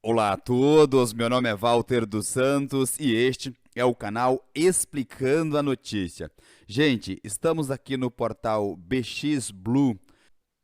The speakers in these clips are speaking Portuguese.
Olá a todos, meu nome é Walter dos Santos e este é o canal Explicando a Notícia. Gente, estamos aqui no portal BX Blue,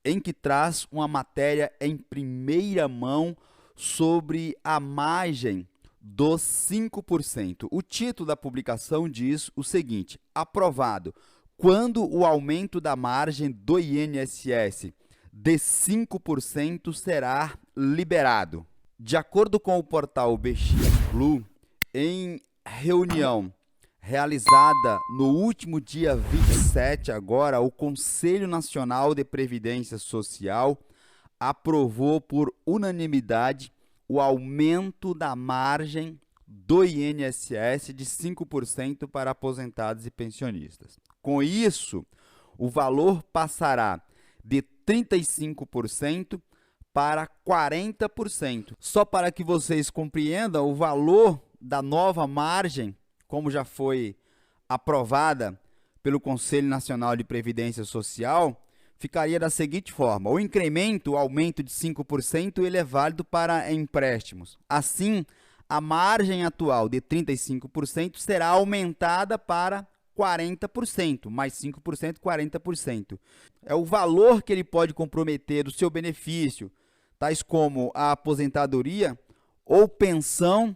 em que traz uma matéria em primeira mão sobre a margem dos 5%. O título da publicação diz o seguinte: aprovado, quando o aumento da margem do INSS de 5% será liberado. De acordo com o portal BX Blue, em reunião realizada no último dia 27, agora, o Conselho Nacional de Previdência Social aprovou por unanimidade o aumento da margem do INSS de 5% para aposentados e pensionistas. Com isso, o valor passará de 35% para 40%. Só para que vocês compreendam, o valor da nova margem, como já foi aprovada pelo Conselho Nacional de Previdência Social, ficaria da seguinte forma: o incremento, o aumento de 5%, ele é válido para empréstimos. Assim, a margem atual de 35% será aumentada para 40%, mais 5%, 40%. É o valor que ele pode comprometer do seu benefício, tais como a aposentadoria ou pensão.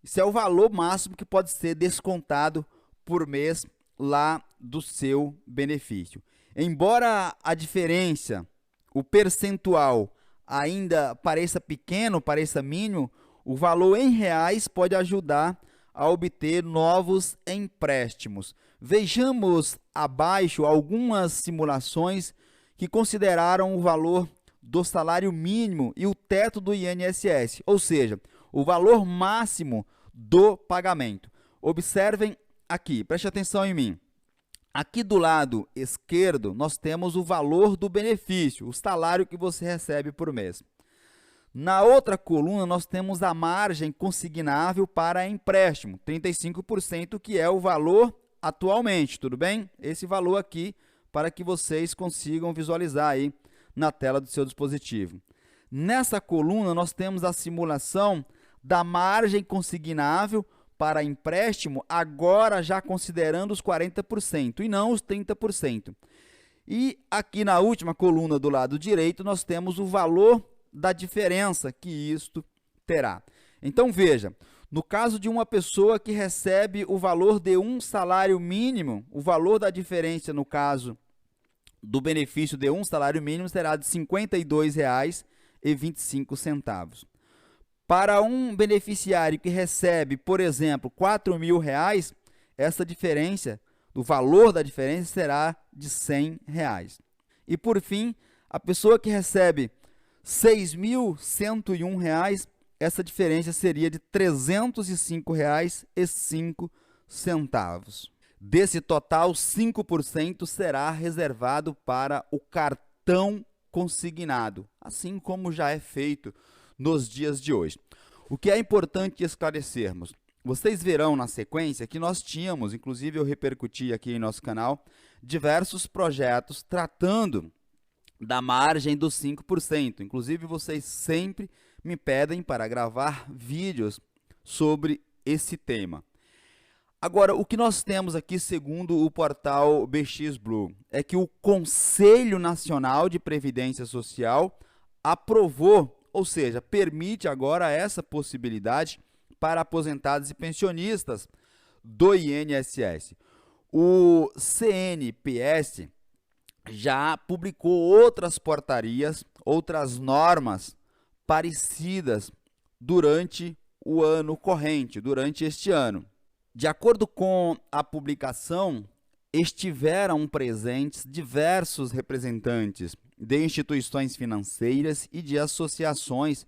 Isso é o valor máximo que pode ser descontado por mês lá do seu benefício. Embora a diferença, o percentual, ainda pareça pequeno, pareça mínimo, o valor em reais pode ajudar a obter novos empréstimos. Vejamos abaixo algumas simulações que consideraram o valor do salário mínimo e o teto do INSS, ou seja, o valor máximo do pagamento. Observem aqui, preste atenção em mim. Aqui do lado esquerdo, nós temos o valor do benefício, o salário que você recebe por mês. Na outra coluna, nós temos a margem consignável para empréstimo, 35%, que é o valor atualmente, tudo bem? Esse valor aqui, para que vocês consigam visualizar aí na tela do seu dispositivo. Nessa coluna, nós temos a simulação da margem consignável para empréstimo, agora já considerando os 40% e não os 30%. E aqui na última coluna do lado direito, nós temos o valor da diferença que isto terá. Então, veja, no caso de uma pessoa que recebe o valor de um salário mínimo, o valor da diferença, no caso do benefício de um salário mínimo, será de R$ 52,25. Para um beneficiário que recebe, por exemplo, R$ 4.000, essa diferença, o valor da diferença será de R$ 100. E, por fim, a pessoa que recebe R$ 6.101, essa diferença seria de R$ 305,05. Desse total, 5% será reservado para o cartão consignado, assim como já é feito nos dias de hoje. O que é importante esclarecermos? Vocês verão na sequência que nós tínhamos, inclusive eu repercuti aqui em nosso canal, diversos projetos tratando da margem dos 5%. Inclusive, vocês sempre me pedem para gravar vídeos sobre esse tema. Agora, o que nós temos aqui, segundo o portal BX Blue, é que o Conselho Nacional de Previdência Social aprovou, ou seja, permite agora essa possibilidade para aposentados e pensionistas do INSS. O CNPS já publicou outras portarias, outras normas parecidas durante o ano corrente, durante este ano. De acordo com a publicação, estiveram presentes diversos representantes de instituições financeiras e de associações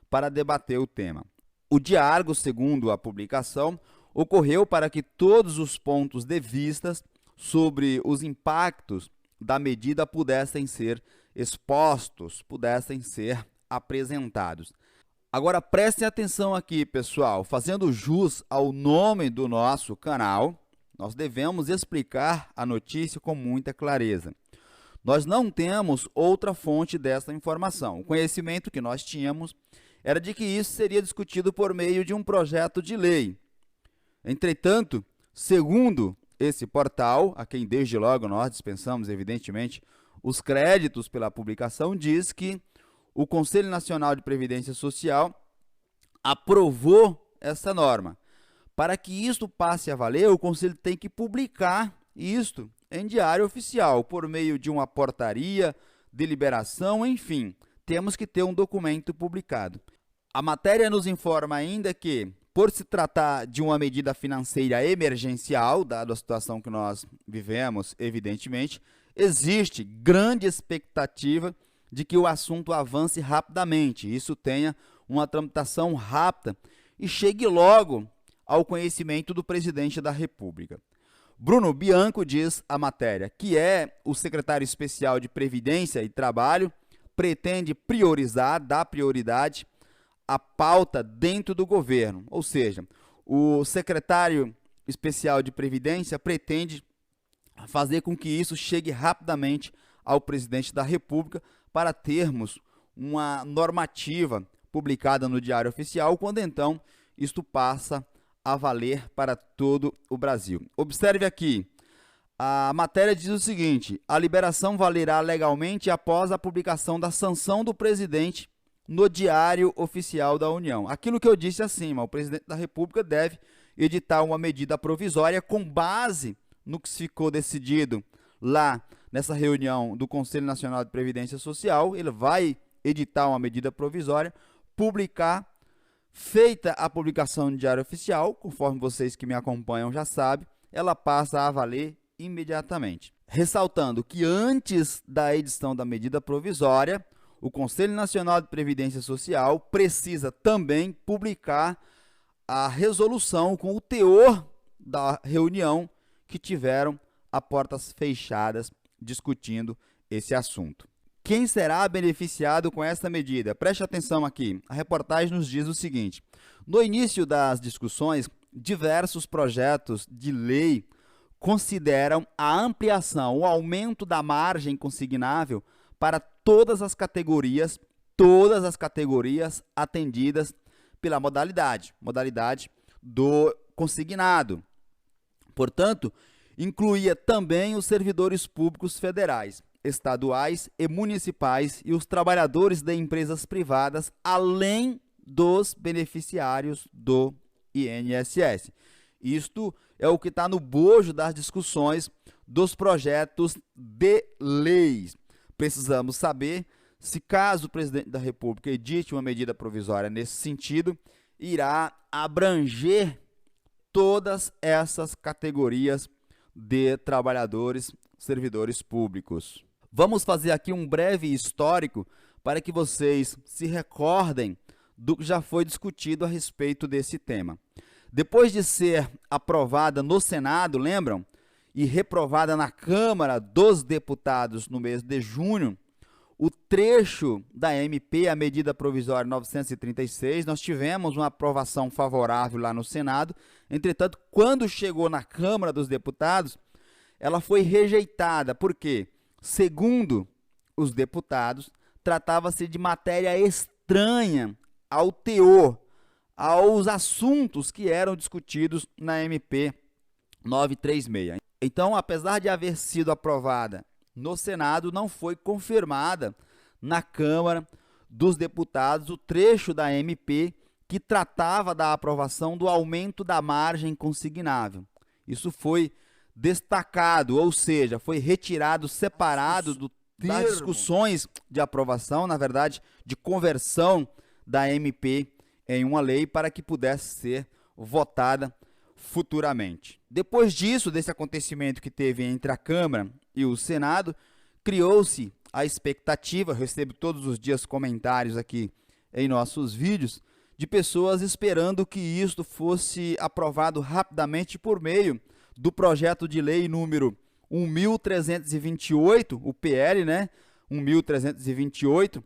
para debater o tema. O diálogo, segundo a publicação, ocorreu para que todos os pontos de vista sobre os impactos da medida pudessem ser expostos, pudessem ser apresentados. Agora, prestem atenção aqui, pessoal. Fazendo jus ao nome do nosso canal, nós devemos explicar a notícia com muita clareza. Nós não temos outra fonte dessa informação. O conhecimento que nós tínhamos era de que isso seria discutido por meio de um projeto de lei. Entretanto, segundo esse portal, a quem desde logo nós dispensamos, evidentemente, os créditos pela publicação, diz que o Conselho Nacional de Previdência Social aprovou essa norma. Para que isto passe a valer, o Conselho tem que publicar isto em diário oficial, por meio de uma portaria, deliberação, enfim, temos que ter um documento publicado. A matéria nos informa ainda que, por se tratar de uma medida financeira emergencial, dada a situação que nós vivemos, evidentemente, existe grande expectativa de que o assunto avance rapidamente, isso tenha uma tramitação rápida e chegue logo ao conhecimento do presidente da República. Bruno Bianco diz a matéria, que é o secretário especial de Previdência e Trabalho, pretende priorizar, dar prioridade à pauta dentro do governo. Ou seja, o secretário especial de Previdência pretende fazer com que isso chegue rapidamente ao presidente da República para termos uma normativa publicada no Diário Oficial, quando então isto passa a valer para todo o Brasil. Observe aqui, a matéria diz o seguinte: a liberação valerá legalmente após a publicação da sanção do presidente no Diário Oficial da União. Aquilo que eu disse acima, o presidente da República deve editar uma medida provisória com base no que ficou decidido lá nessa reunião do Conselho Nacional de Previdência Social. Ele vai editar uma medida provisória, publicar. Feita a publicação no Diário Oficial, conforme vocês que me acompanham já sabem, ela passa a valer imediatamente. Ressaltando que antes da edição da medida provisória, o Conselho Nacional de Previdência Social precisa também publicar a resolução com o teor da reunião que tiveram a portas fechadas discutindo esse assunto. Quem será beneficiado com essa medida? Preste atenção aqui. A reportagem nos diz o seguinte: no início das discussões, diversos projetos de lei consideram a ampliação, o aumento da margem consignável para todas as categorias atendidas pela modalidade do consignado. Portanto, incluía também os servidores públicos federais, estaduais e municipais e os trabalhadores de empresas privadas, além dos beneficiários do INSS. Isto é o que está no bojo das discussões dos projetos de leis. Precisamos saber se, caso o presidente da República edite uma medida provisória nesse sentido, irá abranger todas essas categorias de trabalhadores, servidores públicos. Vamos fazer aqui um breve histórico para que vocês se recordem do que já foi discutido a respeito desse tema. Depois de ser aprovada no Senado, lembram? E reprovada na Câmara dos Deputados no mês de junho, o trecho da MP, a medida provisória 936, nós tivemos uma aprovação favorável lá no Senado. Entretanto, quando chegou na Câmara dos Deputados, ela foi rejeitada. Por quê? Segundo os deputados, tratava-se de matéria estranha ao teor, aos assuntos que eram discutidos na MP 936. Então, apesar de haver sido aprovada no Senado, não foi confirmada na Câmara dos Deputados o trecho da MP que tratava da aprovação do aumento da margem consignável. Isso foi destacado, ou seja, foi retirado, separado das discussões de aprovação, na verdade, de conversão da MP em uma lei para que pudesse ser votada futuramente. Depois disso, desse acontecimento que teve entre a Câmara e o Senado, criou-se a expectativa, eu recebo todos os dias comentários aqui em nossos vídeos, de pessoas esperando que isto fosse aprovado rapidamente por meio do projeto de lei número 1328, o PL, 1328,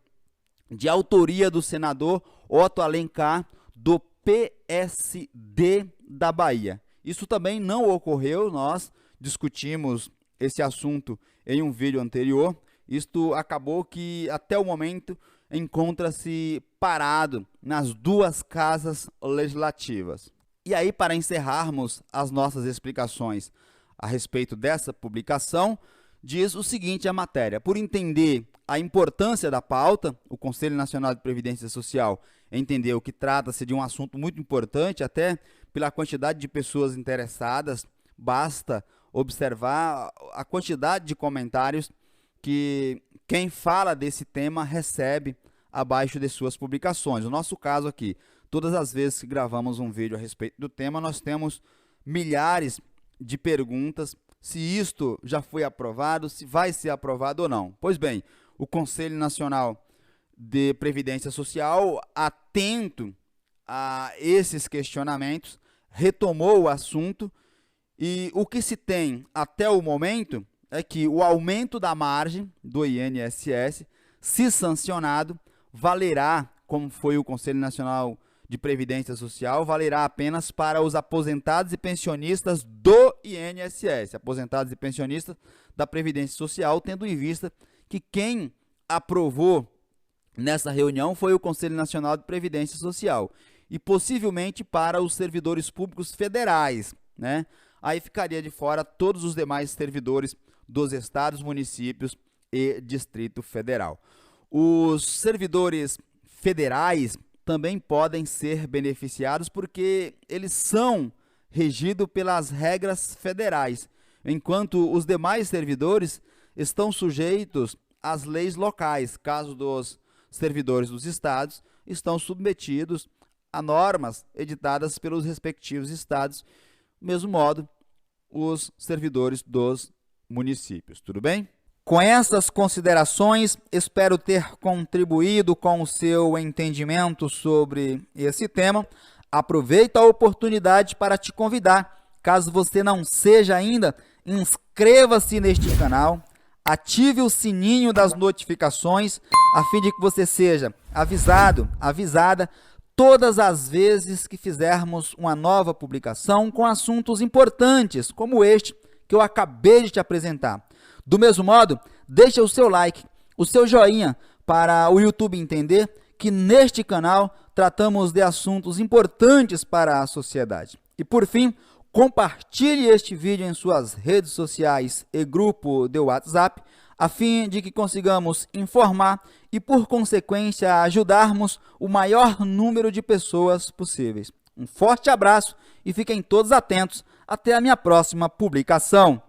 de autoria do senador Otto Alencar, do PSD da Bahia. Isso também não ocorreu, nós discutimos esse assunto em um vídeo anterior. Isto acabou que, até o momento, encontra-se parado nas duas casas legislativas. E aí, para encerrarmos as nossas explicações a respeito dessa publicação, diz o seguinte a matéria: por entender a importância da pauta, o Conselho Nacional de Previdência Social entendeu que trata-se de um assunto muito importante, até pela quantidade de pessoas interessadas. Basta observar a quantidade de comentários que quem fala desse tema recebe abaixo de suas publicações. No nosso caso aqui, todas as vezes que gravamos um vídeo a respeito do tema, nós temos milhares de perguntas se isto já foi aprovado, se vai ser aprovado ou não. Pois bem, o Conselho Nacional de Previdência Social, atento a esses questionamentos, retomou o assunto e o que se tem até o momento é que o aumento da margem do INSS, se sancionado, valerá, como foi o Conselho Nacional de Previdência Social, valerá apenas para os aposentados e pensionistas do INSS, aposentados e pensionistas da Previdência Social, tendo em vista que quem aprovou nessa reunião foi o Conselho Nacional de Previdência Social e possivelmente para os servidores públicos federais, né? Aí ficaria de fora todos os demais servidores dos estados, municípios e Distrito Federal. Os servidores federais também podem ser beneficiados porque eles são regidos pelas regras federais, enquanto os demais servidores estão sujeitos às leis locais, caso dos servidores dos estados estão submetidos a normas editadas pelos respectivos estados, do mesmo modo os servidores dos municípios. Tudo bem? Com essas considerações, espero ter contribuído com o seu entendimento sobre esse tema. Aproveito a oportunidade para te convidar, caso você não seja ainda, inscreva-se neste canal, ative o sininho das notificações, a fim de que você seja avisado, avisada, todas as vezes que fizermos uma nova publicação com assuntos importantes, como este que eu acabei de te apresentar. Do mesmo modo, deixe o seu like, o seu joinha, para o YouTube entender que neste canal tratamos de assuntos importantes para a sociedade. E por fim, compartilhe este vídeo em suas redes sociais e grupo de WhatsApp, a fim de que consigamos informar e, por consequência, ajudarmos o maior número de pessoas possíveis. Um forte abraço e fiquem todos atentos. Até a minha próxima publicação.